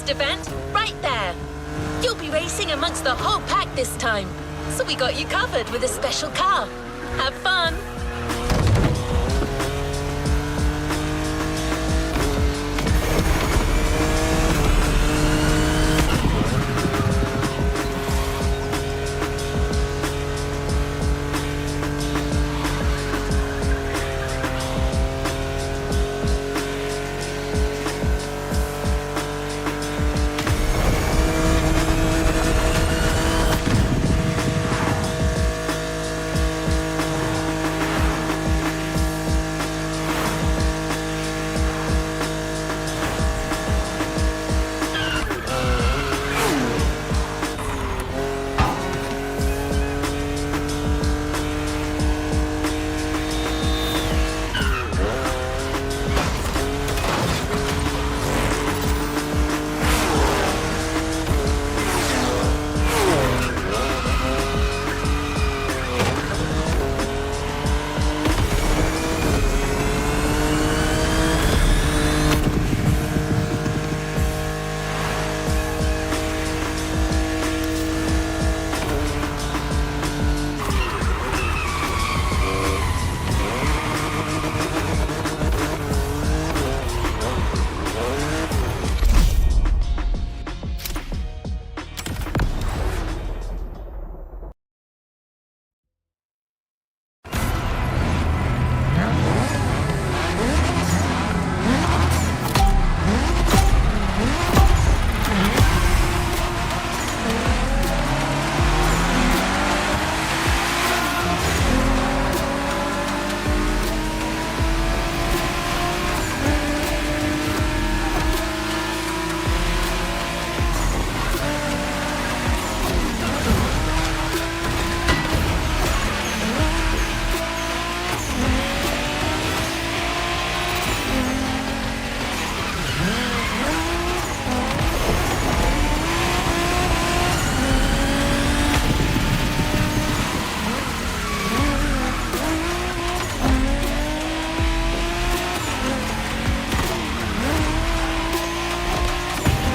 MOTORFEST event right there. You'll be racing amongst the whole pack this time, so we got you covered with a special car. Have fun!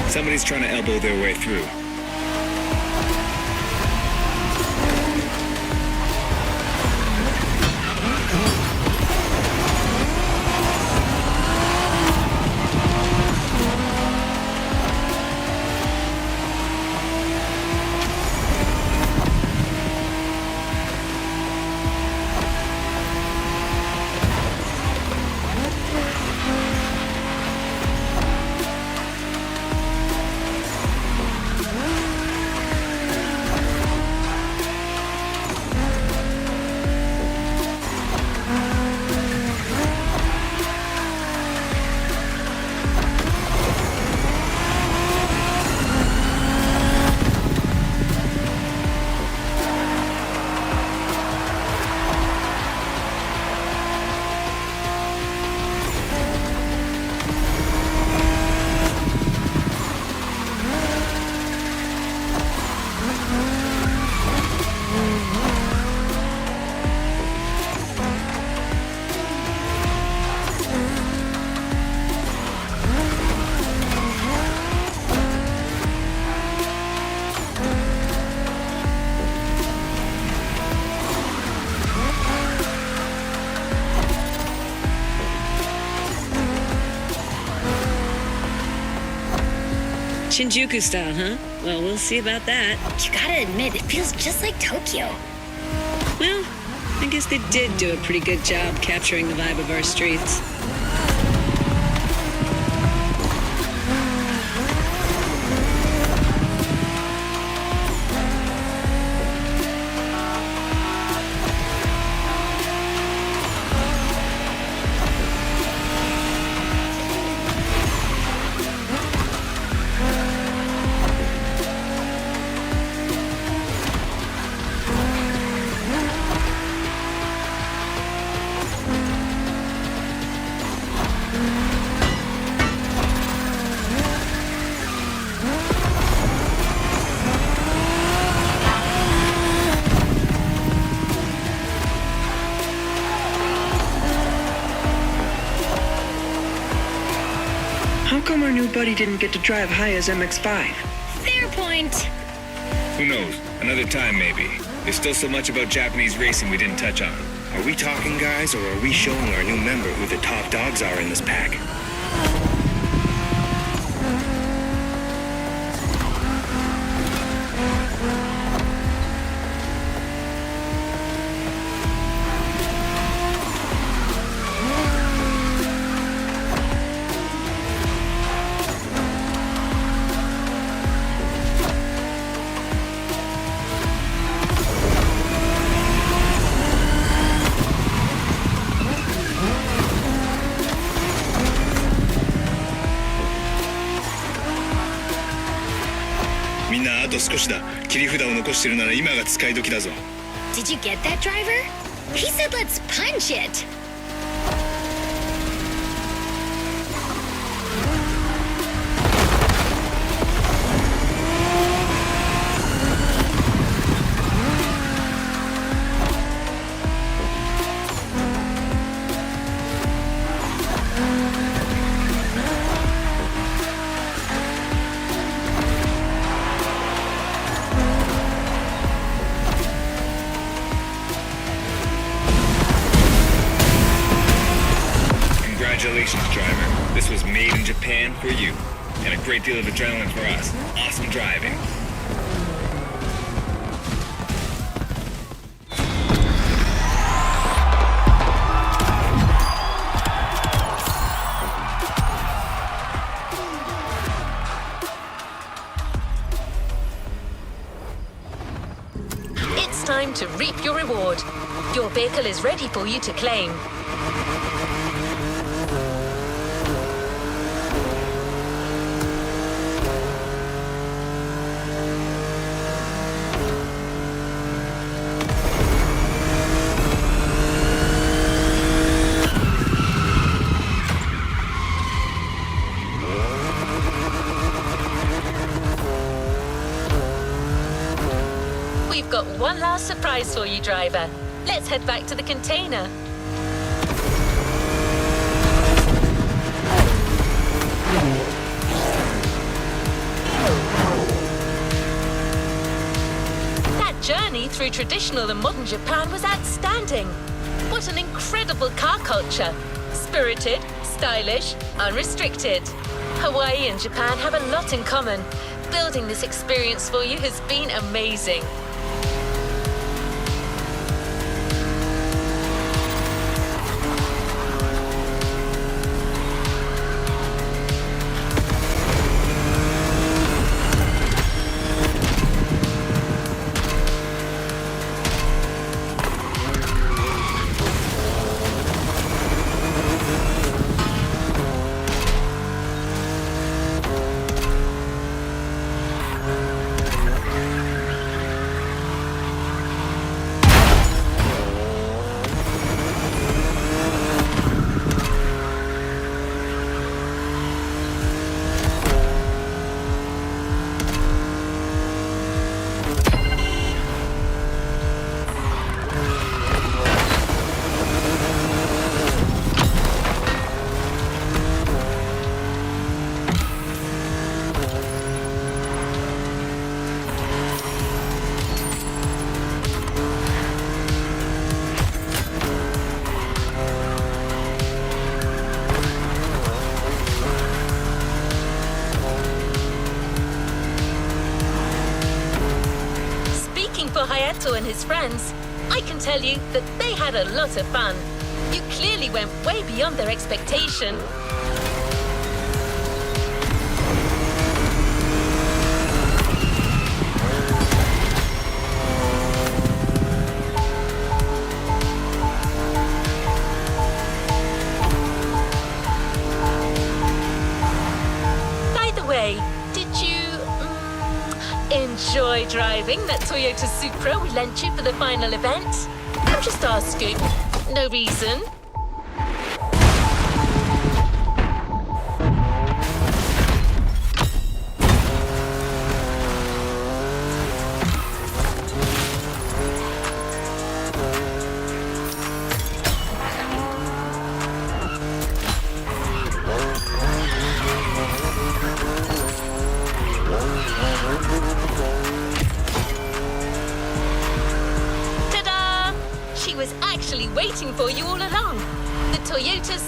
Somebody's trying to elbow their way through. Shinjuku style, huh? Well, we'll see about that. You gotta admit, it feels just like Tokyo. Well, I guess they did do a pretty good job capturing the vibe of our streets. How come our new buddy didn't get to drive Haya's MX-5? Fair point. Who knows? Another time, maybe. There's still so much about Japanese racing we didn't touch on. Are we talking, guys, or are we showing our new member who the top dogs are in this pack?みんなあと少しだ。切り札を残してるなら今が使い時だぞ。 Did you get that, driver? He said let's punch it. Congratulations, driver. This was made in Japan for you. And a great deal of adrenaline for us. Awesome driving. It's time to reap your reward. Your vehicle is ready for you to claim. We've got one last surprise for you, driver. Let's head back to the container. That journey through traditional and modern Japan was outstanding. What an incredible car culture. Spirited, stylish, unrestricted. Hawaii and Japan have a lot in common. Building this experience for you has been amazing. For Hayato and his friends, I can tell you that they had a lot of fun. You clearly went way beyond their expectation. By the way, did you enjoy driving that Toyota Supra we lent you for the final event? I'm just asking. No reason.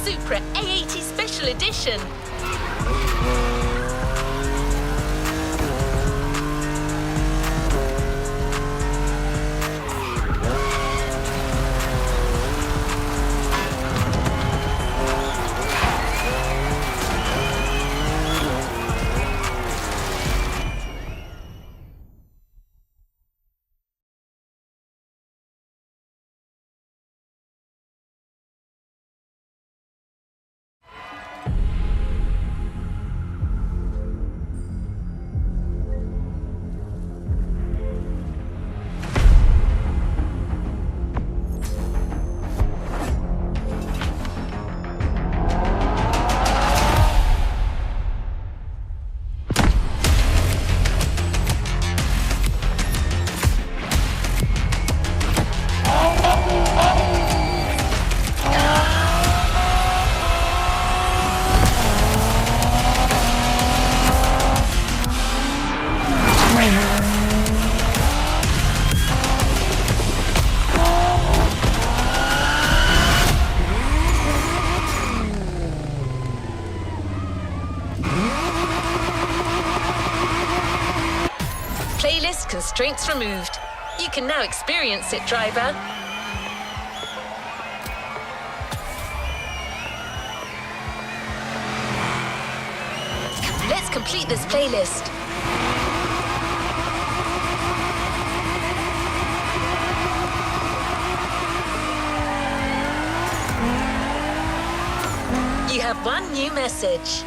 Supra A80 Special Edition. Playlist constraints removed. You can now experience it, driver. Let's complete this playlist. You have one new message.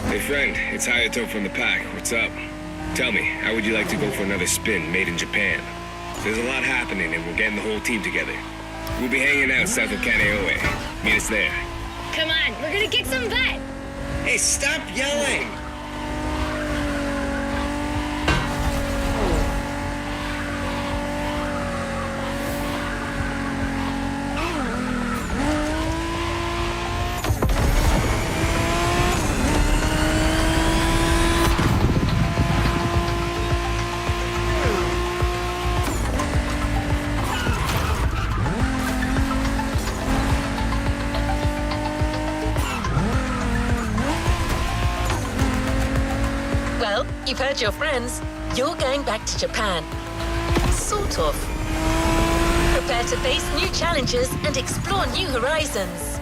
Hey friend, it's Hayato from the pack. What's up? Tell me, how would you like to go for another spin made in Japan? There's a lot happening and we're getting the whole team together. We'll be hanging out south of Kaneohe. Meet us there. Come on, we're gonna kick some butt. Hey, stop yelling! Well, you've heard your friends. You're going back to Japan. Sort of. Prepare to face new challenges and explore new horizons.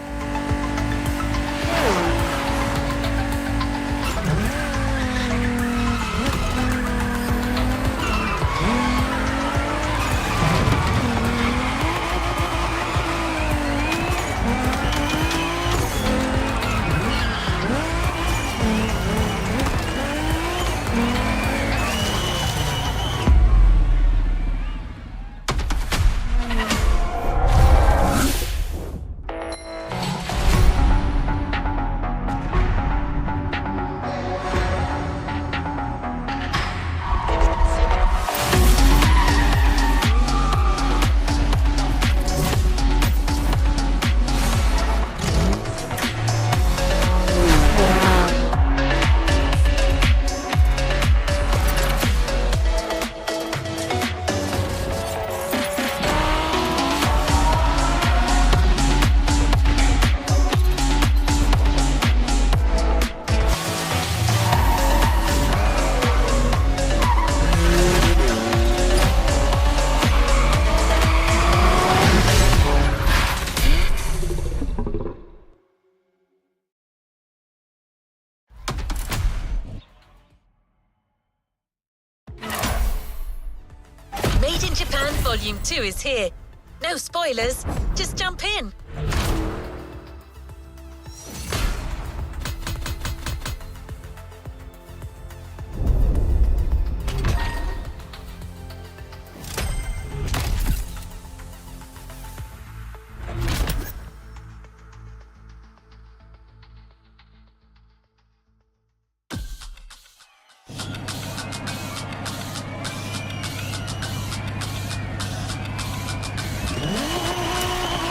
Made in Japan Volume 2 is here. No spoilers, just jump in.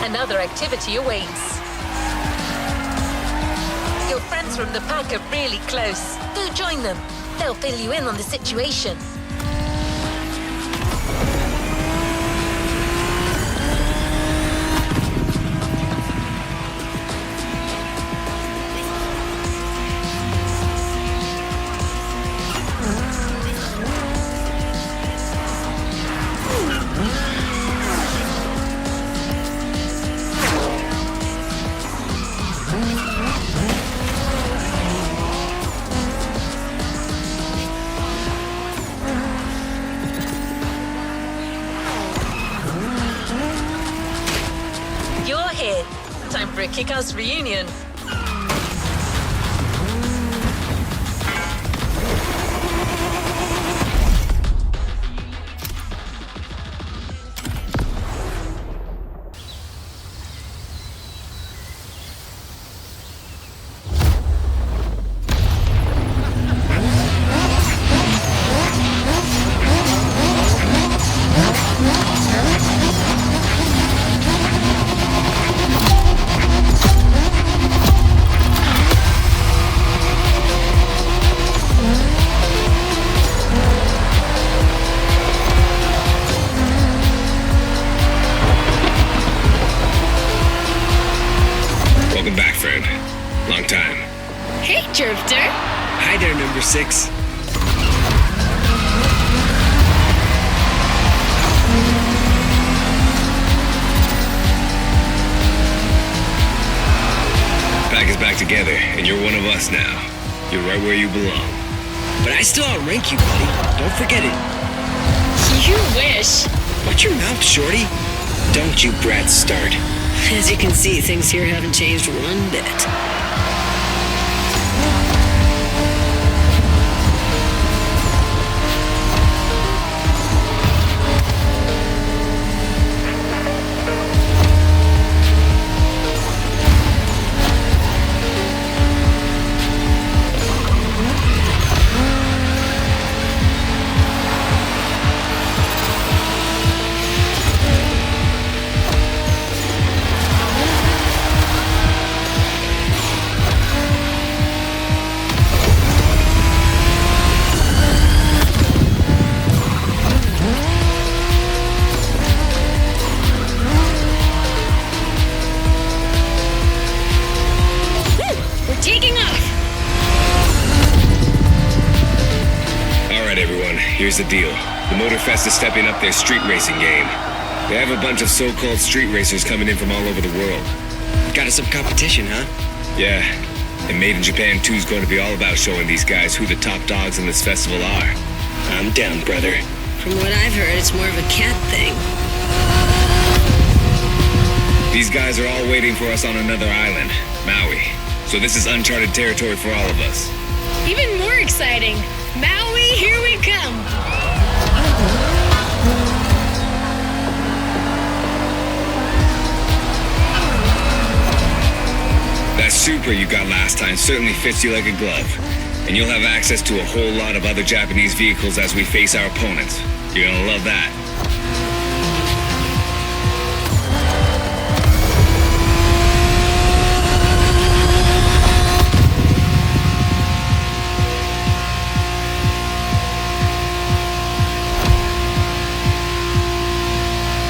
Another activity awaits. Your friends from the pack are really close. Go join them. They'll fill you in on the situation. kick-ass reunion. Welcome back, friend. Long time. Hey, Drifter. Hi there, number 6. Pack is back together, and you're one of us now. You're right where you belong. But I still outrank you, buddy. Don't forget it. You wish. Watch your mouth, shorty. Don't you brats start. As you can see, things here haven't changed one bit. We're taking off. Alright, everyone, here's the deal. The MOTORFEST is stepping up their street racing game. They have a bunch of so-called street racers coming in from all over the world. Got us some competition, huh? Yeah, and Made in Japan 2 is going to be all about showing these guys who the top dogs in this festival are. I'm down, brother. From what I've heard, it's more of a cat thing. These guys are all waiting for us on another island, Maui. So this is uncharted territory for all of us. Even more exciting. Maui, here we come. That Supra you got last time certainly fits you like a glove. And you'll have access to a whole lot of other Japanese vehicles as we face our opponents. You're gonna love that.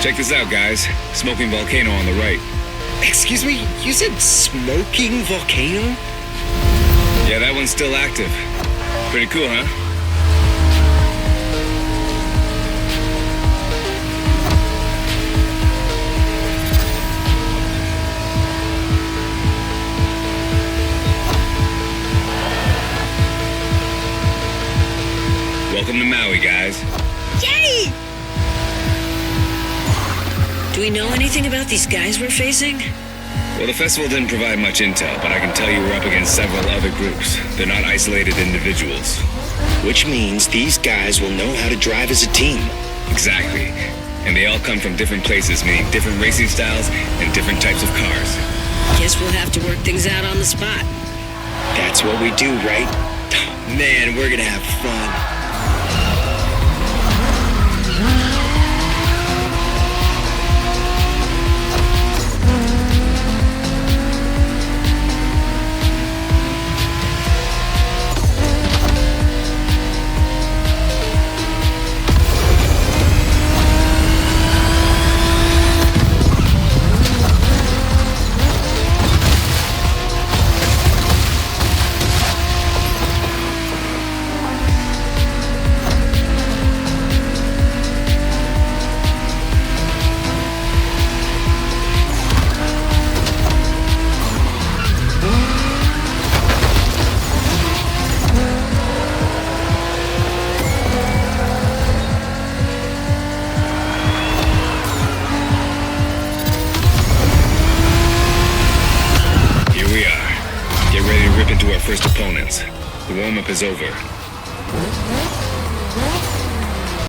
Check this out, guys. Smoking volcano on the right. Excuse me, you said smoking volcano? Yeah, that one's still active. Pretty cool, huh? Welcome to Maui, guys. Yay! Do we know anything about these guys we're facing? Well, the festival didn't provide much intel, but I can tell you we're up against several other groups. They're not isolated individuals. Which means these guys will know how to drive as a team. Exactly. And they all come from different places, meaning different racing styles and different types of cars. Guess we'll have to work things out on the spot. That's what we do, right? Man, we're gonna have fun. The warm-up is over.